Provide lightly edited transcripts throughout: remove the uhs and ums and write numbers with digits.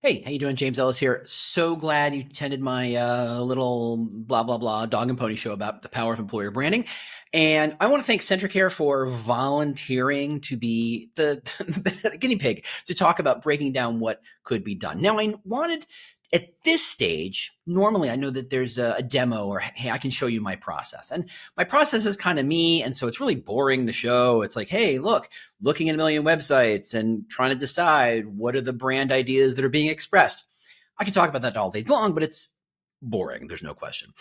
Hey, how you doing? James Ellis here. So glad you attended my little blah, blah, blah dog and pony show about the power of employer branding. And I want to thank Centricare for volunteering to be the guinea pig to talk about breaking down what could be done. Now, I wanted at this stage, normally I know that there's a demo or, hey, I can show you my process. And my process is kind of me. And so it's really boring to show. It's like, hey, look, looking at a million websites and trying to decide what are the brand ideas that are being expressed. I can talk about that all day long, but it's boring. There's no question.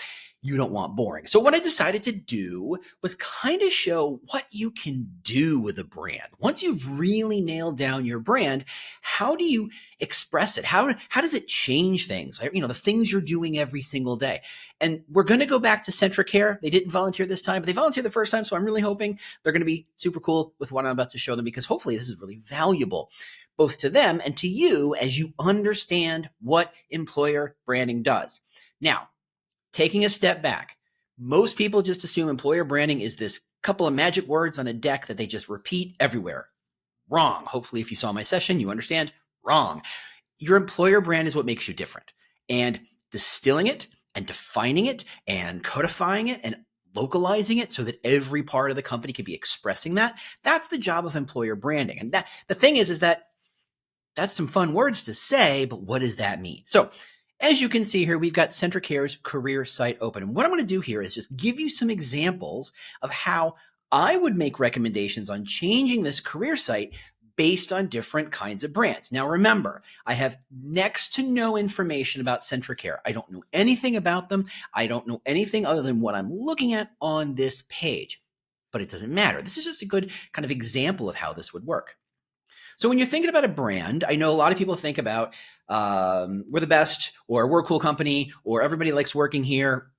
You don't want boring. So what I decided to do was kind of show what you can do with a brand. Once you've really nailed down your brand, how do you express it? How does it change things? You know, the things you're doing every single day. And we're going to go back to Centricare. They didn't volunteer this time, but they volunteered the first time. So I'm really hoping they're going to be super cool with what I'm about to show them, because hopefully this is really valuable both to them and to you as you understand what employer branding does. Now, taking a step back, most people just assume employer branding is this couple of magic words on a deck that they just repeat everywhere. Wrong. Hopefully, if you saw my session, you understand. Wrong. Your employer brand is what makes you different. And distilling it and defining it and codifying it and localizing it so that every part of the company can be expressing that, that's the job of employer branding. And that the thing is that that's some fun words to say, but what does that mean? So as you can see here, we've got Centricare's career site open. And what I'm going to do here is just give you some examples of how I would make recommendations on changing this career site based on different kinds of brands. Now, remember, I have next to no information about Centricare. I don't know anything about them. I don't know anything other than what I'm looking at on this page, but it doesn't matter. This is just a good kind of example of how this would work. So when you're thinking about a brand, I know a lot of people think about we're the best, or we're a cool company, or everybody likes working here.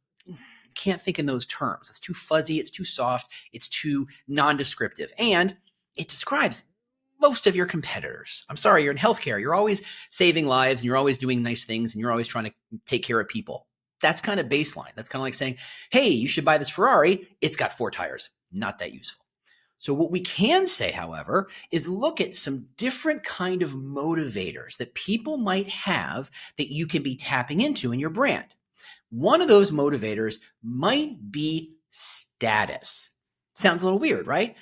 Can't think in those terms. It's too fuzzy. It's too soft. It's too non-descriptive. And it describes most of your competitors. I'm sorry, you're in healthcare. You're always saving lives and you're always doing nice things and you're always trying to take care of people. That's kind of baseline. That's kind of like saying, hey, you should buy this Ferrari. It's got 4 tires. Not that useful. So what we can say, however, is look at some different kind of motivators that people might have that you can be tapping into in your brand. One of those motivators might be status. Sounds a little weird, right?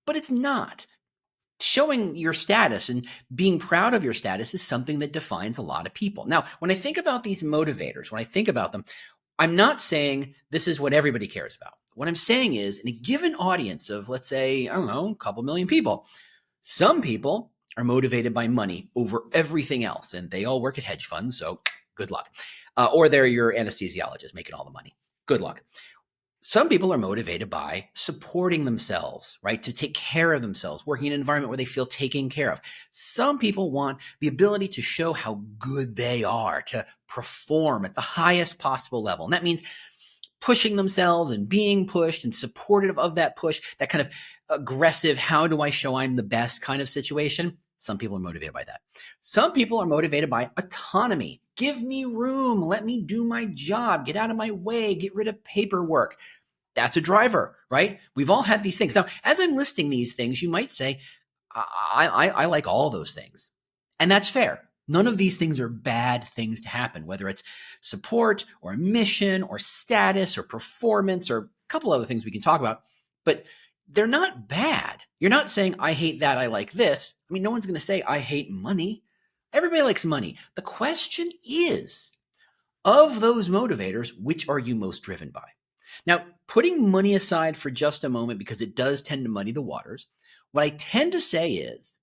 But it's not. Showing your status and being proud of your status is something that defines a lot of people. Now, when I think about these motivators, when I think about them, I'm not saying this is what everybody cares about. What I'm saying is, in a given audience of, let's say, I don't know, a couple million people, some people are motivated by money over everything else, and they all work at hedge funds, so good luck. Or they're your anesthesiologist making all the money. Good luck. Some people are motivated by supporting themselves, right? To take care of themselves, working in an environment where they feel taken care of. Some people want the ability to show how good they are, to perform at the highest possible level. And that means pushing themselves and being pushed and supportive of that push, that kind of aggressive, how do I show I'm the best kind of situation. Some people are motivated by that. Some people are motivated by autonomy. Give me room. Let me do my job. Get out of my way. Get rid of paperwork. That's a driver, right? We've all had these things. Now, as I'm listing these things, you might say, I like all those things. And that's fair. None of these things are bad things to happen, whether it's support or mission or status or performance or a couple other things we can talk about, but they're not bad. You're not saying, I hate that, I like this. I mean, no one's going to say, I hate money. Everybody likes money. The question is, of those motivators, which are you most driven by? Now, putting money aside for just a moment, because it does tend to muddy the waters, what I tend to say is,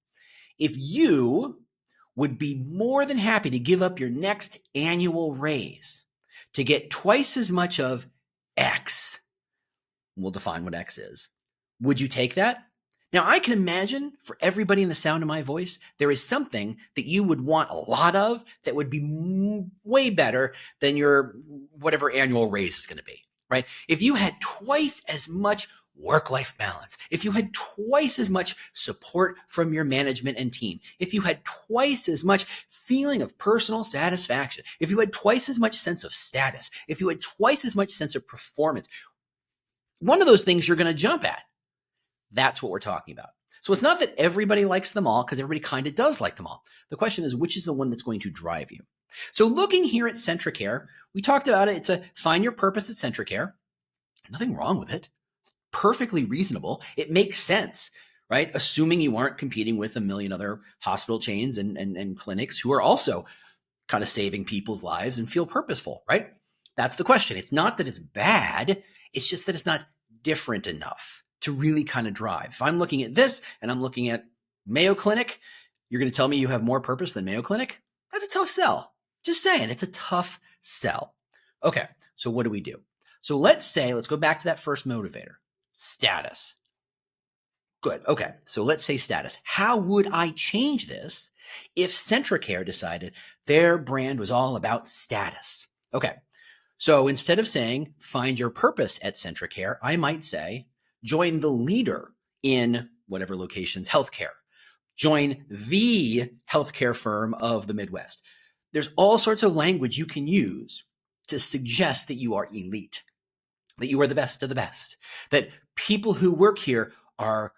if you would be more than happy to give up your next annual raise to get twice as much of X, we'll define what X is, would you take that? Now, I can imagine for everybody in the sound of my voice, there is something that you would want a lot of that would be way better than your whatever annual raise is going to be, right? If you had twice as much work-life balance, if you had twice as much support from your management and team, if you had twice as much feeling of personal satisfaction, if you had twice as much sense of status, if you had twice as much sense of performance, one of those things you're going to jump at. That's what we're talking about. So it's not that everybody likes them all, because everybody kind of does like them all. The question is, which is the one that's going to drive you? So looking here at Centricare, we talked about it. It's a find your purpose at Centricare. Nothing wrong with it. It's perfectly reasonable. It makes sense, right? Assuming you aren't competing with a million other hospital chains and clinics who are also kind of saving people's lives and feel purposeful, right? That's the question. It's not that it's bad. It's just that it's not different enough to really kind of drive. If I'm looking at this and I'm looking at Mayo Clinic, you're going to tell me you have more purpose than Mayo Clinic? That's a tough sell. Just saying, it's a tough sell. Okay, so what do we do? So let's go back to that first motivator, status. Good. Okay. So let's say status. How would I change this if Centricare decided their brand was all about status? Okay. So instead of saying find your purpose at Centricare, I might say join the leader in whatever location's healthcare. Join the healthcare firm of the Midwest. There's all sorts of language you can use to suggest that you are elite, that you are the best of the best, that people who work here are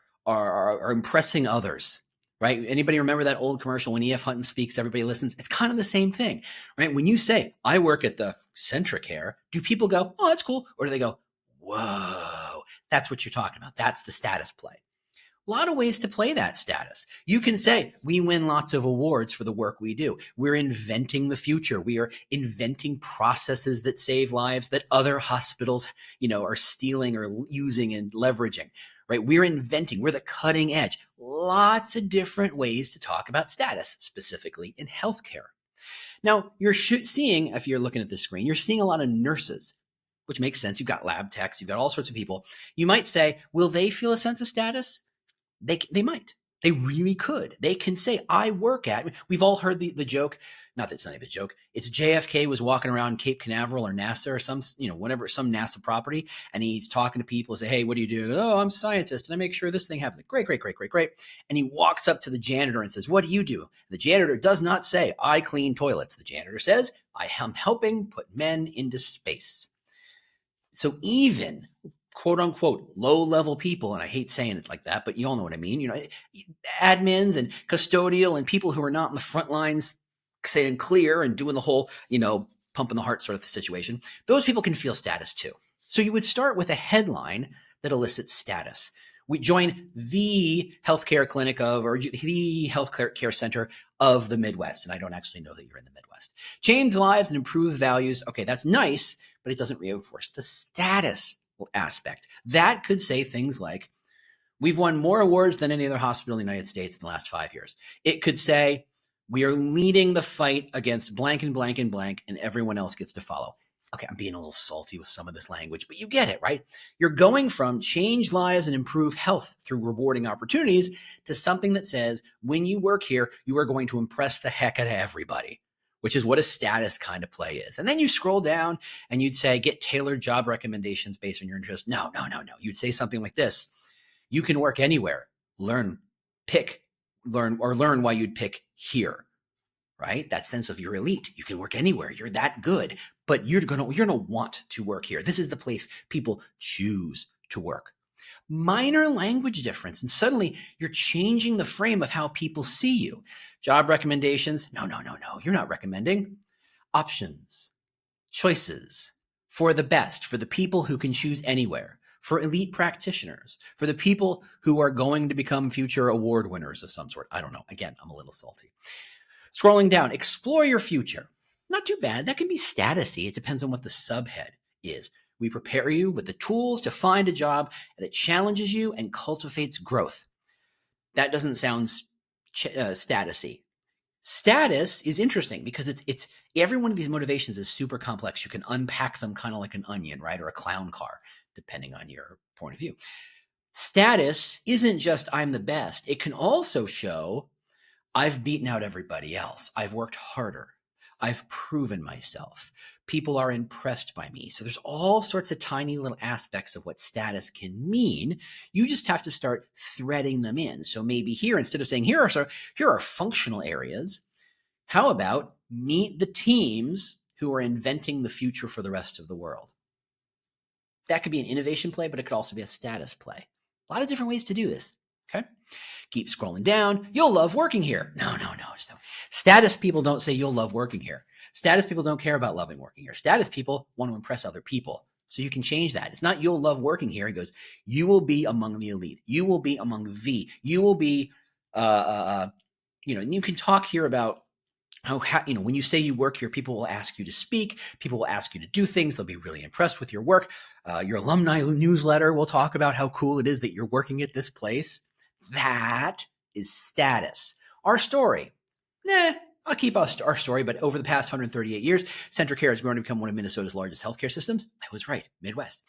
impressing others, right? Anybody remember that old commercial when E.F. Hutton speaks, everybody listens? It's kind of the same thing, right? When you say, I work at the Centricare, do people go, oh, that's cool? Or do they go, whoa, that's what you're talking about. That's the status play. A lot of ways to play that status. You can say, we win lots of awards for the work we do. We're inventing the future. We are inventing processes that save lives that other hospitals, are stealing or using and leveraging, right? We're inventing, we're the cutting edge. Lots of different ways to talk about status, specifically in healthcare. Now, you're seeing, if you're looking at this screen, you're seeing a lot of nurses, which makes sense. You've got lab techs, you've got all sorts of people. You might say, will they feel a sense of status? They might. They really could. They can say, I work at, we've all heard the joke, not that it's not even a joke. It's JFK was walking around Cape Canaveral or NASA or some NASA property. And he's talking to people and say, hey, what do you do? Oh, I'm a scientist and I make sure this thing happens. Great. And he walks up to the janitor and says, what do you do? The janitor does not say, I clean toilets. The janitor says, I am helping put men into space. So even quote unquote low level people, and I hate saying it like that, but you all know what I mean, admins and custodial and people who are not in the front lines saying clear and doing the whole, pumping the heart sort of situation, those people can feel status too. So you would start with a headline that elicits status. We join the healthcare clinic or the healthcare center of the Midwest. And I don't actually know that you're in the Midwest. Change lives and improve values. Okay, that's nice, but it doesn't reinforce the status aspect. That could say things like, we've won more awards than any other hospital in the United States in the last 5 years. It could say, we are leading the fight against blank and blank and blank, and everyone else gets to follow. Okay, I'm being a little salty with some of this language, but you get it, right? You're going from change lives and improve health through rewarding opportunities to something that says, when you work here, you are going to impress the heck out of everybody, which is what a status kind of play is. And then you scroll down and you'd say, get tailored job recommendations based on your interest. No. You'd say something like this. You can work anywhere. Learn why you'd pick here, right? That sense of you're elite. You can work anywhere. You're that good, but you're going to want to work here. This is the place people choose to work. Minor language difference. And suddenly you're changing the frame of how people see you. Job recommendations. No. You're not recommending. Options, choices for the best, for the people who can choose anywhere, for elite practitioners, for the people who are going to become future award winners of some sort. I don't know. Again, I'm a little salty. Scrolling down, explore your future. Not too bad. That can be statusy. It depends on what the subhead is. We prepare you with the tools to find a job that challenges you and cultivates growth. That doesn't sound statusy. Status is interesting because it's every one of these motivations is super complex. You can unpack them kind of like an onion, right? Or a clown car, depending on your point of view. Status isn't just I'm the best. It can also show I've beaten out everybody else. I've worked harder. I've proven myself. People are impressed by me. So there's all sorts of tiny little aspects of what status can mean. You just have to start threading them in. So maybe here, instead of saying here are functional areas, how about meet the teams who are inventing the future for the rest of the world? That could be an innovation play, but it could also be a status play. A lot of different ways to do this. Okay. Keep scrolling down. You'll love working here. No. Status people don't say you'll love working here. Status people don't care about loving working here. Status people want to impress other people. So you can change that. It's not you'll love working here. It goes, you will be among the elite. You will be among you will be, and you can talk here about how, when you say you work here, people will ask you to speak. People will ask you to do things. They'll be really impressed with your work. Your alumni newsletter will talk about how cool it is that you're working at this place. That is status. Our story, I'll keep our story, but over the past 138 years, CentraCare has grown to become one of Minnesota's largest healthcare systems. I was right, Midwest.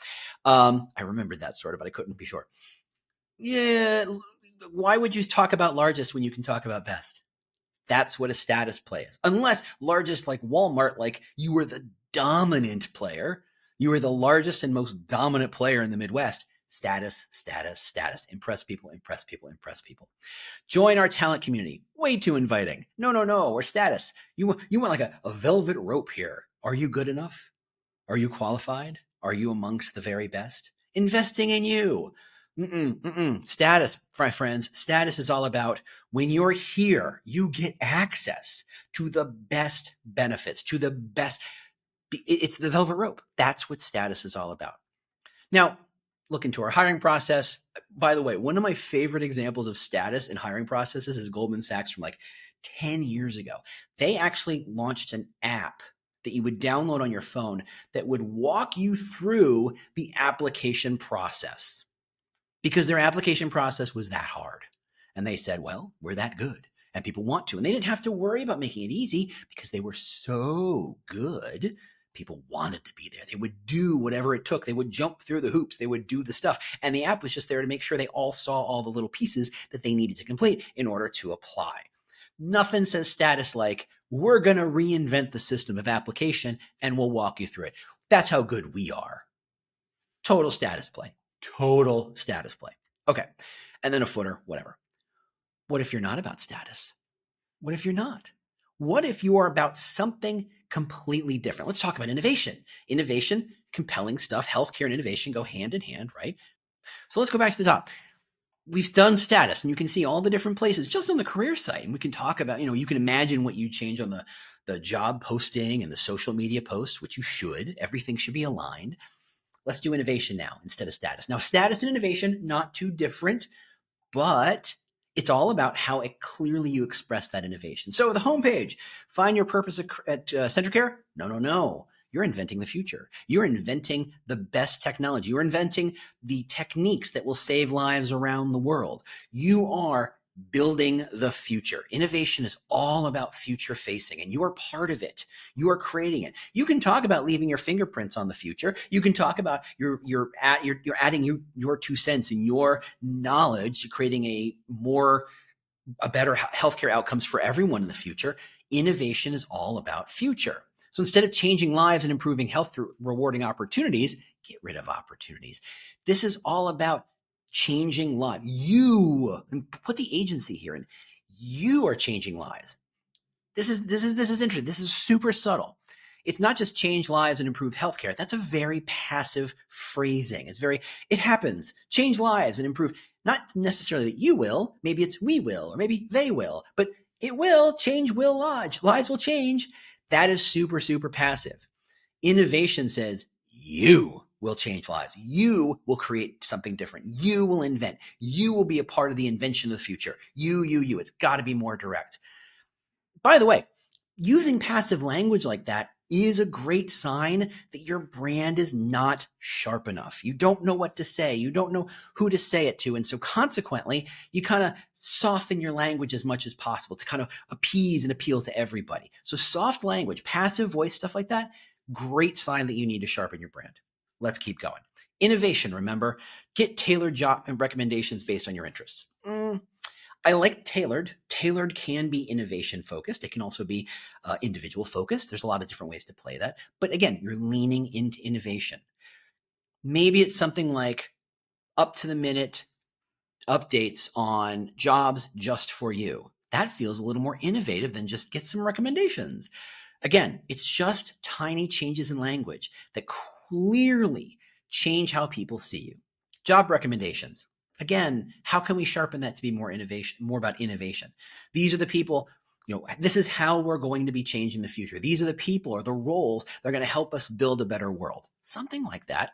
I remembered that sort of, but I couldn't be sure. Yeah, why would you talk about largest when you can talk about best? That's what a status play is. Unless largest like Walmart, like you were the dominant player. You were the largest and most dominant player in the Midwest. Status. Impress people. Join our talent community. Way too inviting. No. We're status. You want like a velvet rope here. Are you good enough? Are you qualified? Are you amongst the very best? Investing in you. Status, my friends. Status is all about when you're here, you get access to the best benefits, to the best. It's the velvet rope. That's what status is all about. Now, look into our hiring process. By the way, one of my favorite examples of status in hiring processes is Goldman Sachs from like 10 years ago. They actually launched an app that you would download on your phone that would walk you through the application process, because their application process was that hard. And they said, well, we're that good and people want to. And they didn't have to worry about making it easy because they were so good. People wanted to be there. They would do whatever it took. They would jump through the hoops. They would do the stuff. And the app was just there to make sure they all saw all the little pieces that they needed to complete in order to apply. Nothing says status like, we're going to reinvent the system of application and we'll walk you through it. That's how good we are. Total status play. Okay. And then a footer, whatever. What if you're not about status? What if you're not? What if you are about something completely different? Let's talk about innovation. Innovation, compelling stuff. Healthcare and innovation go hand in hand, right? So let's go back to the top. We've done status, and you can see all the different places just on the career site. And we can talk about, you can imagine what you change on the job posting and the social media posts, which you should. Everything should be aligned. Let's do innovation now instead of status. Now, status and innovation, not too different, but it's all about how clearly you express that innovation. So the homepage, find your purpose at CentraCare? No. You're inventing the future. You're inventing the best technology. You're inventing the techniques that will save lives around the world. You are building the future. Innovation is all about future facing, and you are part of it. You are creating it. You can talk about leaving your fingerprints on the future. You can talk about you're adding your 2 cents and your knowledge to creating a better healthcare outcomes for everyone in the future. Innovation is all about future. So instead of changing lives and improving health through rewarding opportunities, get rid of opportunities. This is all about changing lives. You, and put the agency here, and you are changing lives. This is interesting. This is super subtle. It's not just change lives and improve healthcare. That's a very passive phrasing. It happens. Change lives and improve. Not necessarily that you will. Maybe it's we will, or maybe they will. But it will. Change will lodge. Lives will change. That is super, super passive. Innovation says you will change lives. You will create something different. You will invent. You will be a part of the invention of the future. You. It's got to be more direct. By the way, using passive language like that is a great sign that your brand is not sharp enough. You don't know what to say. You don't know who to say it to. And so consequently, you kind of soften your language as much as possible to kind of appease and appeal to everybody. So soft language, passive voice, stuff like that, great sign that you need to sharpen your brand. Let's keep going. Innovation, remember, get tailored job and recommendations based on your interests. I like tailored. Tailored can be innovation focused. It can also be individual focused. There's a lot of different ways to play that. But again, you're leaning into innovation. Maybe it's something like up to the minute updates on jobs just for you. That feels a little more innovative than just get some recommendations. Again, it's just tiny changes in language that clearly change how people see you. Job recommendations. Again, how can we sharpen that to be more innovation, more about innovation? These are the people, this is how we're going to be changing the future. These are the people or the roles that are going to help us build a better world. Something like that.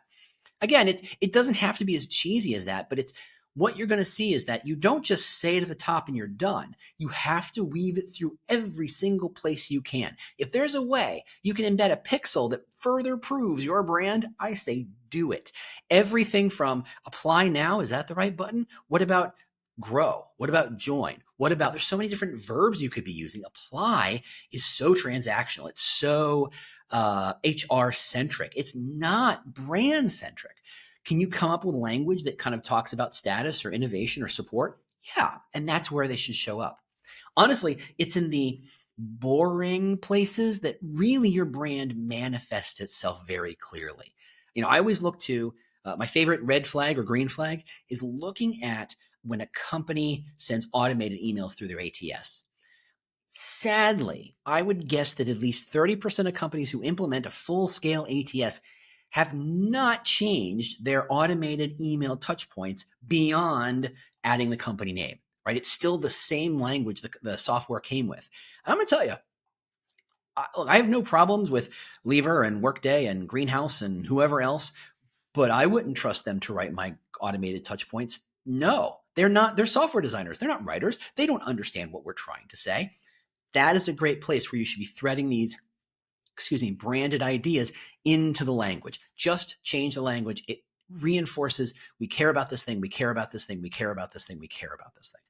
Again, it doesn't have to be as cheesy as that, but it's what you're going to see is that you don't just say it at the top and you're done. You have to weave it through every single place you can. If there's a way you can embed a pixel that further proves your brand, I say do it. Everything from apply now, is that the right button? What about grow? What about join? What about, there's so many different verbs you could be using. Apply is so transactional. It's so HR centric. It's not brand centric. Can you come up with language that kind of talks about status or innovation or support? Yeah. And that's where they should show up. Honestly, it's in the boring places that really your brand manifests itself very clearly. I always look to my favorite red flag or green flag is looking at when a company sends automated emails through their ATS. Sadly, I would guess that at least 30% of companies who implement a full-scale ATS have not changed their automated email touchpoints beyond adding the company name, right? It's still the same language the software came with. And I'm going to tell you, I have no problems with Lever and Workday and Greenhouse and whoever else, but I wouldn't trust them to write my automated touchpoints. No, they're not. They're software designers. They're not writers. They don't understand what we're trying to say. That is a great place where you should be threading these, branded ideas into the language. Just change the language. It reinforces, we care about this thing, we care about this thing, we care about this thing, we care about this thing.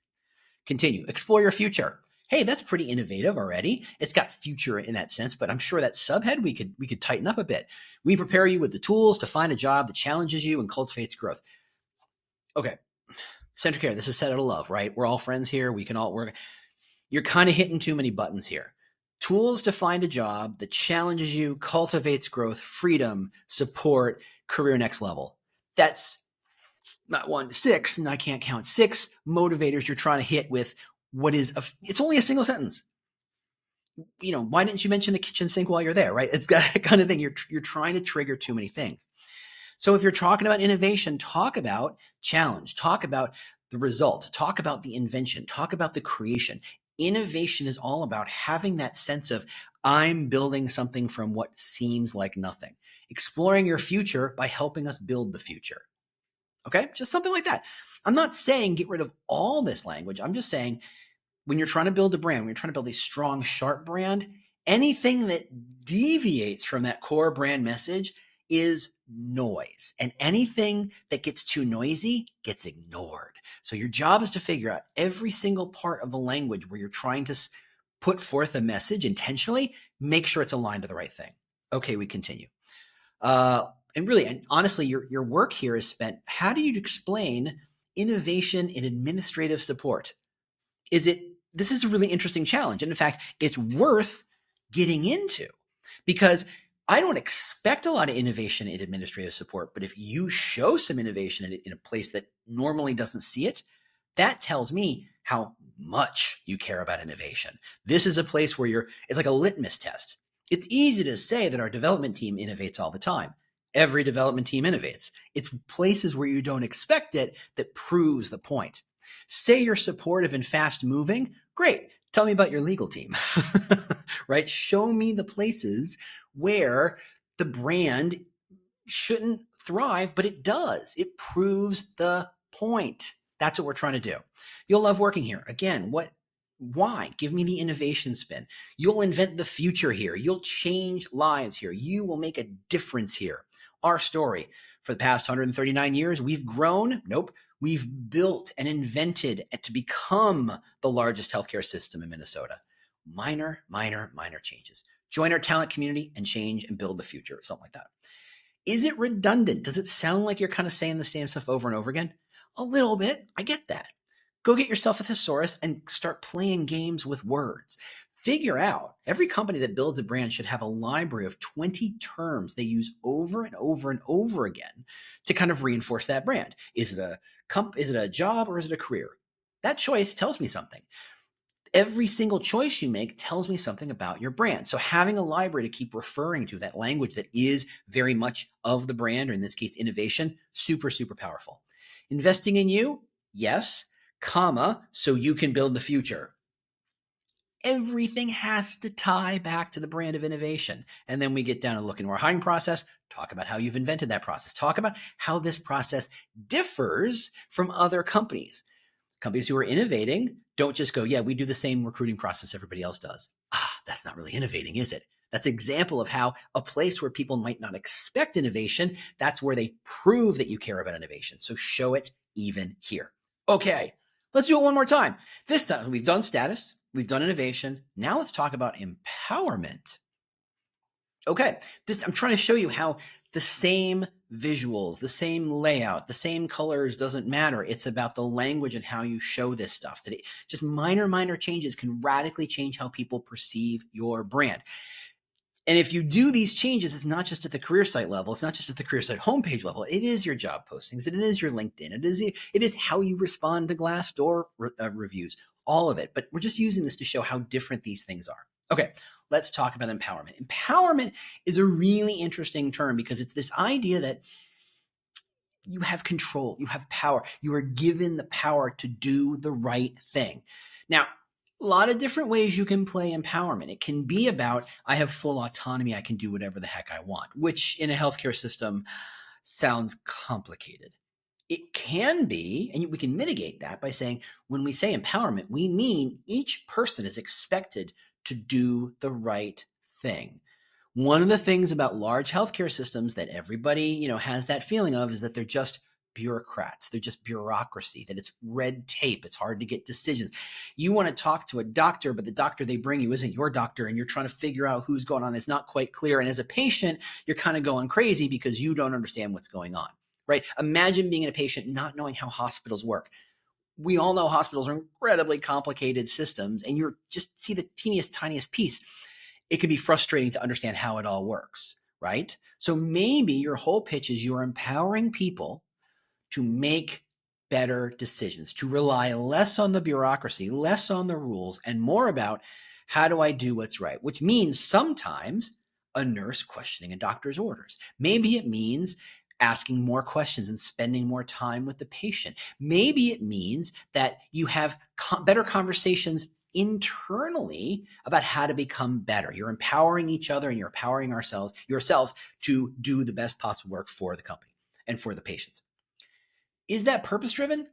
Continue. Explore your future. Hey, that's pretty innovative already. It's got future in that sense, but I'm sure that subhead we could tighten up a bit. We prepare you with the tools to find a job that challenges you and cultivates growth. Okay. CentricAir, this is set out of love, right? We're all friends here. We can all work. You're kind of hitting too many buttons here. Tools to find a job that challenges you, cultivates growth, freedom, support, career next level. That's not 1 to 6, and I can't count 6 motivators you're trying to hit with what is, it's only a single sentence. Why didn't you mention the kitchen sink while you're there, right? It's got that kind of thing. You're trying to trigger too many things. So if you're talking about innovation, talk about challenge, talk about the result, talk about the invention, talk about the creation. Innovation is all about having that sense of I'm building something from what seems like nothing. Exploring your future by helping us build the future. Okay? Just something like that. I'm not saying get rid of all this language. I'm just saying when you're trying to build a brand, when you're trying to build a strong, sharp brand, anything that deviates from that core brand message is noise. And anything that gets too noisy gets ignored. So your job is to figure out every single part of the language where you're trying to put forth a message intentionally, make sure it's aligned to the right thing. Okay, we continue. And honestly, your work here is spent, how do you explain innovation in administrative support? This is a really interesting challenge. And in fact, it's worth getting into because I don't expect a lot of innovation in administrative support, but if you show some innovation in a place that normally doesn't see it, that tells me how much you care about innovation. This is a place where it's like a litmus test. It's easy to say that our development team innovates all the time. Every development team innovates. It's places where you don't expect it that proves the point. Say you're supportive and fast moving. Great. Tell me about your legal team, right? Show me the places where the brand shouldn't thrive, but it does. It proves the point. That's what we're trying to do. You'll love working here. Again, why? Give me the innovation spin. You'll invent the future here. You'll change lives here. You will make a difference here. Our story. For the past 139 years, we've grown. Nope. We've built and invented to become the largest healthcare system in Minnesota. Minor changes. Join our talent community and change and build the future, something like that. Is it redundant? Does it sound like you're kind of saying the same stuff over and over again? A little bit. I get that. Go get yourself a thesaurus and start playing games with words. Figure out, every company that builds a brand should have a library of 20 terms they use over and over and over again to kind of reinforce that brand. Is it a job or is it a career? That choice tells me something. Every single choice you make tells me something about your brand. So having a library to keep referring to that language that is very much of the brand, or in this case, innovation, super, super powerful. Investing in you, yes, comma, so you can build the future. Everything has to tie back to the brand of innovation. And then we get down and look into our hiring process, talk about how you've invented that process, talk about how this process differs from other companies. Companies who are innovating don't just go, yeah, we do the same recruiting process everybody else does. That's not really innovating, is it? That's an example of how a place where people might not expect innovation, that's where they prove that you care about innovation. So show it even here. Okay, let's do it one more time. This time we've done status, we've done innovation. Now let's talk about empowerment. Okay, I'm trying to show you how the same visuals, the same layout, the same colors doesn't matter. It's about the language and how you show this stuff. That just minor changes can radically change how people perceive your brand. And if you do these changes, it's not just at the career site level. It's not just at the career site homepage level. It is your job postings. It is your LinkedIn. It is how you respond to Glassdoor reviews, all of it. But we're just using this to show how different these things are. Okay, let's talk about empowerment. Empowerment is a really interesting term because it's this idea that you have control, you have power, you are given the power to do the right thing. Now, a lot of different ways you can play empowerment. It can be about, I have full autonomy, I can do whatever the heck I want, which in a healthcare system sounds complicated. It can be, and we can mitigate that by saying, when we say empowerment, we mean each person is expected to do the right thing. One of the things about large healthcare systems that everybody, has that feeling of is that they're just bureaucrats. They're just bureaucracy, that it's red tape. It's hard to get decisions. You want to talk to a doctor, but the doctor they bring you isn't your doctor, and you're trying to figure out who's going on. It's not quite clear. And as a patient, you're kind of going crazy because you don't understand what's going on, right? Imagine being a patient, not knowing how hospitals work. We all know hospitals are incredibly complicated systems, and you just see the tiniest piece. It can be frustrating to understand how it all works, right? So maybe your whole pitch is you're empowering people to make better decisions, to rely less on the bureaucracy, less on the rules, and more about how do I do what's right, which means sometimes a nurse questioning a doctor's orders. Maybe it means asking more questions and spending more time with the patient. Maybe it means that you have better conversations internally about how to become better. You're empowering each other and you're empowering yourselves to do the best possible work for the company and for the patients. Is that purpose-driven?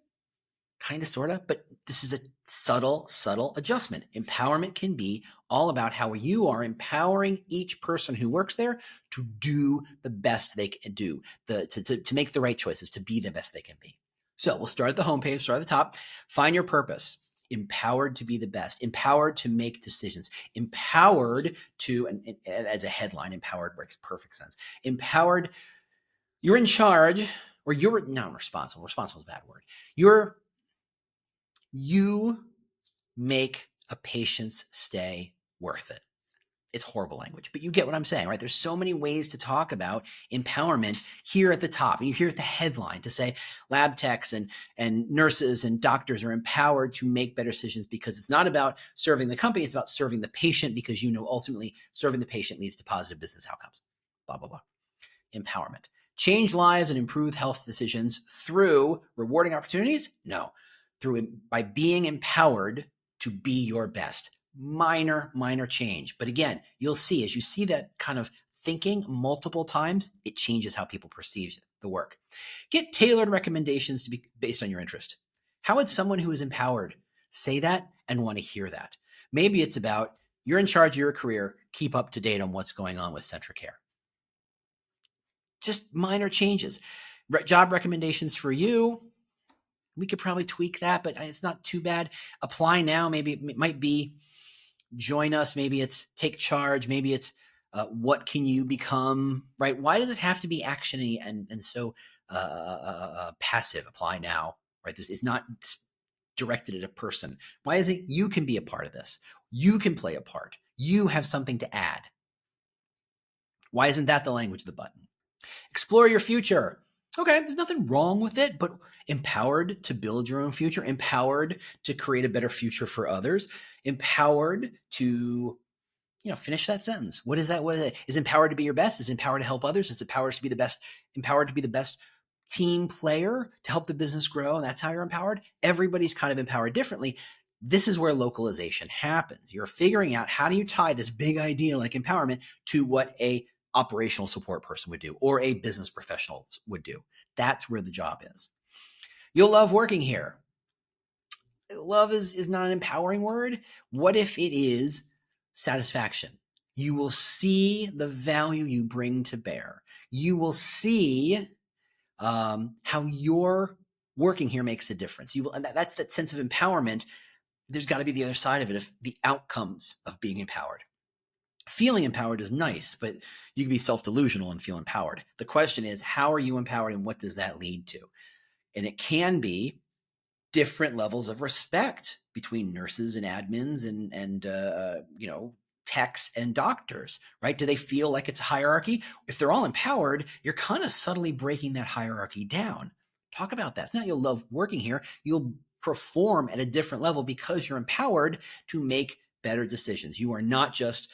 Kind of, sort of, but this is a subtle adjustment. Empowerment can be all about how you are empowering each person who works there to do the best they can do, to make the right choices, to be the best they can be. So we'll start at the homepage, start at the top, find your purpose. Empowered to be the best, empowered to make decisions, empowered to, and as a headline, empowered makes perfect sense. Empowered, you're in charge, or you're not responsible. Responsible is a bad word. You make a patient's stay worth it. It's horrible language, but you get what I'm saying, right? There's so many ways to talk about empowerment here at the top. And you hear at the headline to say lab techs and nurses and doctors are empowered to make better decisions because it's not about serving the company. It's about serving the patient because ultimately serving the patient leads to positive business outcomes, blah, blah, blah. Empowerment. Change lives and improve health decisions through rewarding opportunities? No. By being empowered to be your best. Minor change. But again, you'll see, as you see that kind of thinking multiple times, it changes how people perceive the work. Get tailored recommendations to be based on your interest. How would someone who is empowered say that and want to hear that? Maybe it's about, you're in charge of your career, keep up to date on what's going on with CentraCare. Just minor changes. Job recommendations for you, we could probably tweak that, but it's not too bad. Apply now. Maybe it might be join us. Maybe it's take charge. Maybe it's what can you become, right? Why does it have to be actiony and so passive? Apply now, right? This is not directed at a person. Why is it you can be a part of this? You can play a part. You have something to add. Why isn't that the language of the button? Explore your future. Okay, there's nothing wrong with it, but empowered to build your own future, empowered to create a better future for others, empowered to, finish that sentence. What is that? What is it? Is empowered to be your best? Is empowered to help others? Is empowered to be the best? Empowered to be the best team player to help the business grow, and that's how you're empowered. Everybody's kind of empowered differently. This is where localization happens. You're figuring out, how do you tie this big idea like empowerment to what a operational support person would do or a business professional would do. That's where the job is. You'll love working here. Love is not an empowering word. What if it is satisfaction? You will see the value you bring to bear. You will see how your working here makes a difference. You will, and that's that sense of empowerment. There's got to be the other side of it, of the outcomes of being empowered. Feeling empowered is nice, but you can be self-delusional and feel empowered. The question is, how are you empowered, and what does that lead to? And it can be different levels of respect between nurses and admins and techs and doctors, right? Do they feel like it's a hierarchy? If they're all empowered, you're kind of subtly breaking that hierarchy down. Talk about that. It's not you'll love working here. You'll perform at a different level because you're empowered to make better decisions. You are not just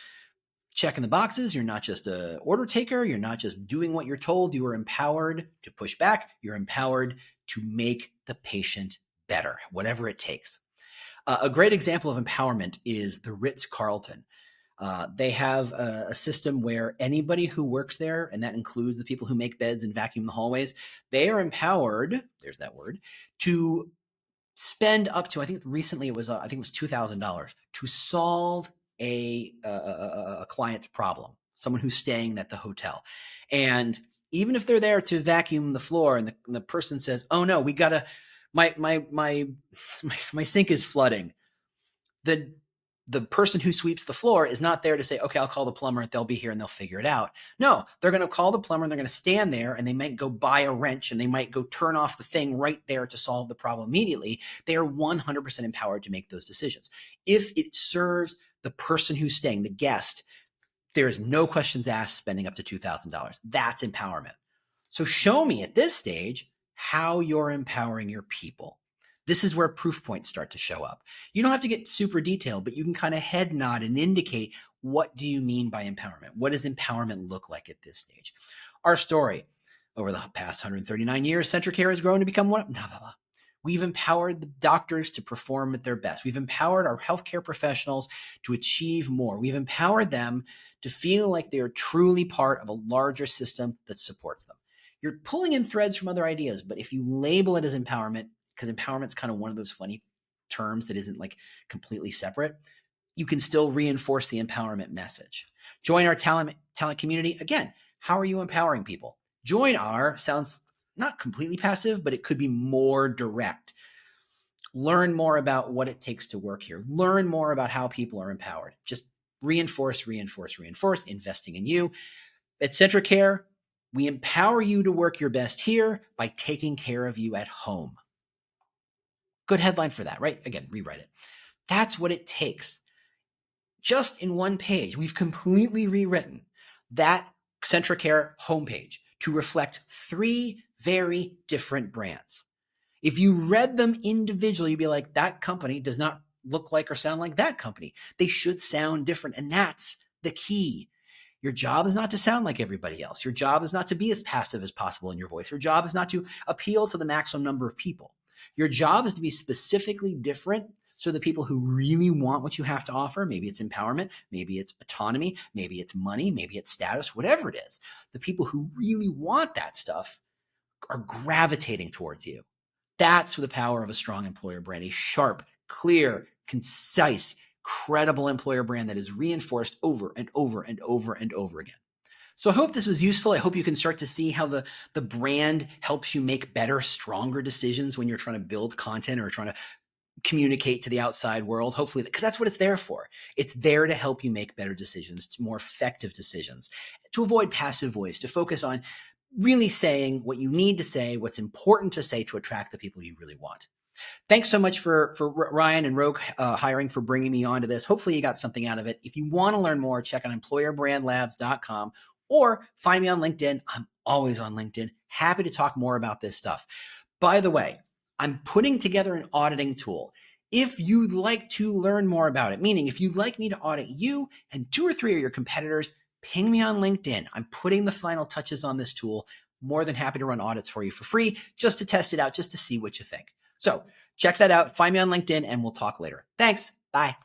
checking the boxes. You're not just an order taker. You're not just doing what you're told. You are empowered to push back. You're empowered to make the patient better, whatever it takes. A great example of empowerment is the Ritz-Carlton. They have a system where anybody who works there, and that includes the people who make beds and vacuum the hallways, they are empowered, there's that word, to spend up to, I think recently it was $2,000 to solve a client's problem, someone who's staying at the hotel. And even if they're there to vacuum the floor and the person says, oh no, we gotta, my sink is flooding. The person who sweeps the floor is not there to say, okay, I'll call the plumber, they'll be here and they'll figure it out. No, they're going to call the plumber and they're going to stand there and they might go buy a wrench and they might go turn off the thing right there to solve the problem immediately. They are 100% empowered to make those decisions. If it serves the person who's staying, the guest, there is no questions asked spending up to $2,000. That's empowerment. So show me at this stage how you're empowering your people. This is where proof points start to show up. You don't have to get super detailed, but you can kind of head nod and indicate, what do you mean by empowerment? What does empowerment look like at this stage? Our story, over the past 139 years, CentraCare has grown to become one. Blah, blah, blah. We've empowered the doctors to perform at their best. We've empowered our healthcare professionals to achieve more. We've empowered them to feel like they are truly part of a larger system that supports them. You're pulling in threads from other ideas, but if you label it as empowerment, because empowerment is kind of one of those funny terms that isn't like completely separate, you can still reinforce the empowerment message. Join our talent community. Again, how are you empowering people? Join our sounds not completely passive, but it could be more direct. Learn more about what it takes to work here. Learn more about how people are empowered. Just reinforce, investing in you. At CentraCare, we empower you to work your best here by taking care of you at home. Good headline for that, right? Again, rewrite it. That's what it takes. Just in one page, we've completely rewritten that CentraCare homepage to reflect 3 very different brands. If you read them individually, you'd be like, that company does not look like or sound like that company. They should sound different. And that's the key. Your job is not to sound like everybody else. Your job is not to be as passive as possible in your voice. Your job is not to appeal to the maximum number of people. Your job is to be specifically different so the people who really want what you have to offer, maybe it's empowerment, maybe it's autonomy, maybe it's money, maybe it's status, whatever it is, the people who really want that stuff are gravitating towards you. That's the power of a strong employer brand, a sharp, clear, concise, credible employer brand that is reinforced over and over and over and over again. So I hope this was useful. I hope you can start to see how the brand helps you make better, stronger decisions when you're trying to build content or trying to communicate to the outside world, hopefully, because that's what it's there for. It's there to help you make better decisions, more effective decisions, to avoid passive voice, to focus on really saying what you need to say, what's important to say to attract the people you really want. Thanks so much for Ryan and Rogue Hiring for bringing me on to this. Hopefully you got something out of it. If you want to learn more, check out employerbrandlabs.com or find me on LinkedIn. I'm always on LinkedIn. Happy to talk more about this stuff. By the way, I'm putting together an auditing tool. If you'd like to learn more about it, meaning if you'd like me to audit you and 2 or 3 of your competitors, ping me on LinkedIn. I'm putting the final touches on this tool. more than happy to run audits for you for free, just to test it out, just to see what you think. So check that out. Find me on LinkedIn and we'll talk later. Thanks. Bye.